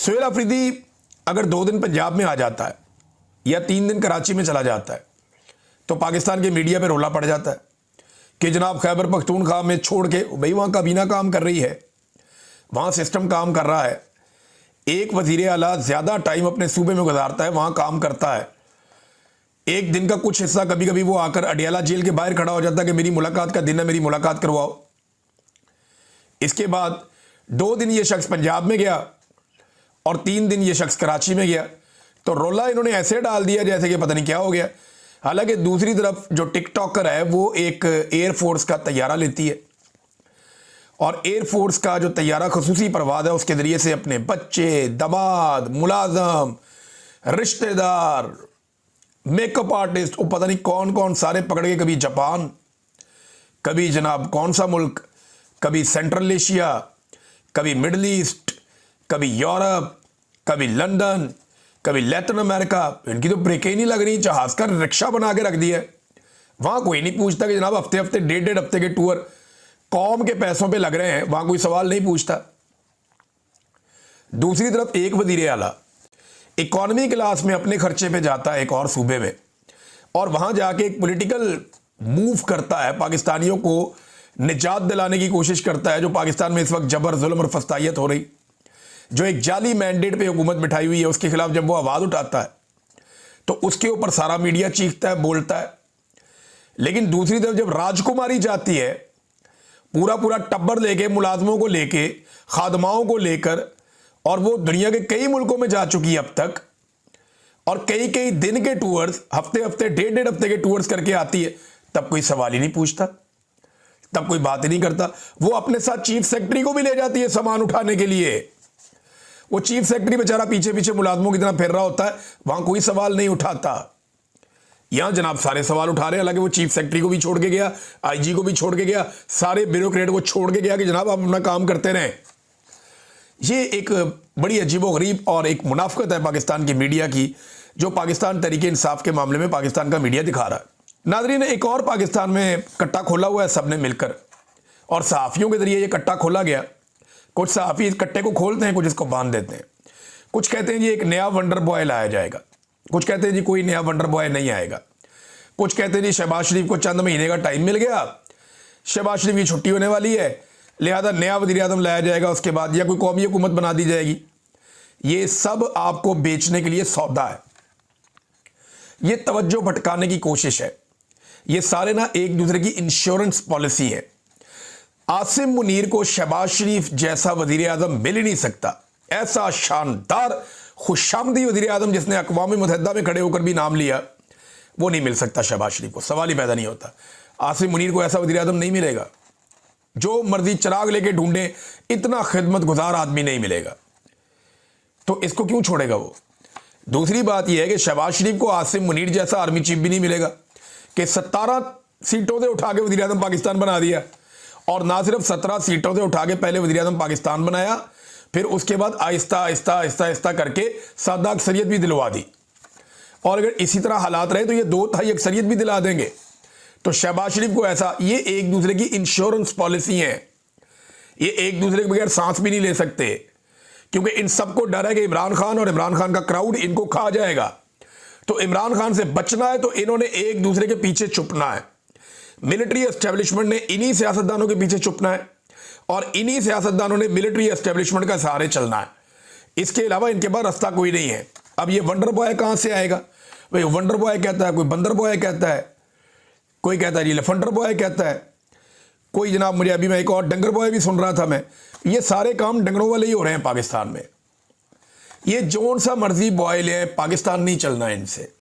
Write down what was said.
सोहेल अफरीदी अगर 2 दिन पंजाब में आ जाता है या 3 दिन कराची में चला जाता है तो पाकिस्तान के मीडिया पे रोला पड़ जाता है कि जनाब खैबर पख्तूनख्वा में छोड़ के भाई वहाँ काबीना काम कर रही है, वहाँ सिस्टम काम कर रहा है। एक वज़ीर आला ज़्यादा टाइम अपने सूबे में गुजारता है, वहाँ काम करता है। एक दिन का कुछ हिस्सा कभी कभी वो आकर अडियाला जेल के बाहर खड़ा हो जाता है कि मेरी मुलाकात का दिन है, मेरी मुलाकात करवाओ। इसके बाद 2 दिन ये शख्स पंजाब में गया और 3 दिन ये शख्स कराची में गया, तो रोला इन्होंने ऐसे डाल दिया जैसे कि पता नहीं क्या हो गया। हालांकि दूसरी तरफ जो टिकटॉकर है वो एक एयरफोर्स का तैयारा लेती है और एयरफोर्स का जो तैयारा खसूसी परवाज़ है उसके ज़रिए से अपने बच्चे, दमाद, मुलाजम, रिश्तेदार, मेकअप आर्टिस्ट, वो पता नहीं कौन कौन सारे पकड़ के कभी जापान, कभी जनाब कौन सा मुल्क, कभी सेंट्रल एशिया, कभी मिडल ईस्ट, कभी यूरोप, कभी लंदन, कभी लैटिन अमेरिका। इनकी तो ब्रेकें ही नहीं लग रही, जहाज़ का रिक्शा बना के रख दिया है। वहाँ कोई नहीं पूछता कि जनाब हफ्ते हफ्ते 1.5 हफ्ते के टूर कौम के पैसों पे लग रहे हैं, वहाँ कोई सवाल नहीं पूछता। दूसरी तरफ एक वज़ीर आला इकॉनमी क्लास में अपने खर्चे पे जाता है एक और सूबे में और वहाँ जाके एक पॉलिटिकल मूव करता है, पाकिस्तानियों को निजात दिलाने की कोशिश करता है। जो पाकिस्तान में इस वक्त जबर, जुल्म और फस्तायत हो रही, जो एक जाली मैंडेट पे हुकूमत बिठाई हुई है, उसके खिलाफ जब वो आवाज़ उठाता है तो उसके ऊपर सारा मीडिया चीखता है, बोलता है। लेकिन दूसरी तरफ जब राजकुमारी जाती है पूरा पूरा टब्बर लेके, मुलाजमों को लेके, खादमाओं को लेकर, और वो दुनिया के कई मुल्कों में जा चुकी है अब तक, और कई कई दिन के टूर्स, हफ्ते हफ्ते 1.5 हफ्ते के टूर्स करके आती है, तब कोई सवाल ही नहीं पूछता, तब कोई बात ही नहीं करता। वो अपने साथ चीफ सेक्रेटरी को भी ले जाती है सामान उठाने के लिए। वो चीफ सेक्रेटरी बेचारा पीछे पीछे मुलाजमों की तरह फिर रहा होता है, वहां कोई सवाल नहीं उठाता। यहां जनाब सारे सवाल उठा रहे हैं। हालांकि वो चीफ सेक्रेटरी को भी छोड़ के गया, आईजी को भी छोड़ के गया, सारे ब्यूरोक्रेट को छोड़ के गया कि जनाब आप अपना काम करते रहें। ये एक बड़ी अजीबोगरीब और एक मुनाफकत है पाकिस्तान की मीडिया की, जो पाकिस्तान तरीके इंसाफ के मामले में पाकिस्तान का मीडिया दिखा रहा है। नाज़रीन, एक और पाकिस्तान में कट्टा खोला हुआ है सबने मिलकर, और सहाफ़ियों के जरिए ये कट्टा खोला गया। कुछ सहाफ़ी इस कट्टे को खोलते हैं, कुछ इसको बांध देते हैं। कुछ कहते हैं जी एक नया वंडर बॉय लाया जाएगा, कुछ कहते हैं जी कोई नया वंडर बॉय नहीं आएगा, कुछ कहते हैं जी शहबाज शरीफ को चंद महीने का टाइम मिल गया, शहबाज शरीफ की छुट्टी होने वाली है, लिहाजा नया वज़ीर आज़म लाया जाएगा, उसके बाद या कोई कौमी हुकूमत बना दी जाएगी। ये सब आपको बेचने के लिए सौदा है, ये तवज्जो भटकाने की कोशिश है। ये सारे ना एक दूसरे की इंश्योरेंस पॉलिसी है। आसिम मुनीर को शहबाज शरीफ जैसा वज़ीर आज़म मिल ही नहीं सकता। ऐसा शानदार खुशामदी वज़ीर आज़म जिसने अक़वाम मुत्तहिदा में खड़े होकर भी नाम लिया, वो नहीं मिल सकता शहबाज शरीफ को, सवाल ही पैदा नहीं होता। आसिम मुनीर को ऐसा वज़ीर आज़म नहीं मिलेगा, जो मर्जी चिराग लेके ढूंढे, इतना खिदमत गुजार आदमी नहीं मिलेगा। तो इसको क्यों छोड़ेगा वो? दूसरी बात यह है कि शहबाज शरीफ को आसिम मुनीर जैसा आर्मी चीफ भी नहीं मिलेगा कि 17 सीटों से उठा के वज़ीर आज़म पाकिस्तान बना दिया, और ना सिर्फ 17 सीटों से उठा के पहले वज़ीर आज़म पाकिस्तान बनाया, फिर उसके बाद आहिस्ता आहिस्ता आहिस्ता आहिस्ता करके सादा अक्सरियत भी दिलवा दी। और अगर इसी तरह हालात रहे तो ये 2/3 अक्सरियत भी दिला देंगे। तो शहबाज शरीफ को ऐसा, ये एक दूसरे की इंश्योरेंस पॉलिसी है, ये एक दूसरे के बगैर सांस भी नहीं ले सकते, क्योंकि इन सबको डर है कि इमरान खान और इमरान खान का क्राउड इनको खा जाएगा। तो इमरान खान से बचना है तो इन्होंने एक दूसरे के पीछे छुपना है। मिलिट्री एस्टेब्लिशमेंट ने इन्हीं सियासतदानों के पीछे छुपना है और इन्हीं सियासतदानों ने मिलिट्री एस्टेब्लिशमेंट का सहारे चलना है। इसके अलावा इनके पास रास्ता कोई नहीं है। अब ये वंडर बॉय कहां से आएगा? भाई वंडर बॉय कहता है, कोई बंदर बॉय कहता है, कोई कहता है एलिफेंटर बॉय कहता है, कोई जनाब मुझे अभी मैं एक और डंगर बॉय भी सुन रहा था मैं। ये सारे काम डंगरों वाले ही हो रहे हैं पाकिस्तान में। ये जोन सा मर्जी बॉय ले, पाकिस्तान नहीं चलना इनसे।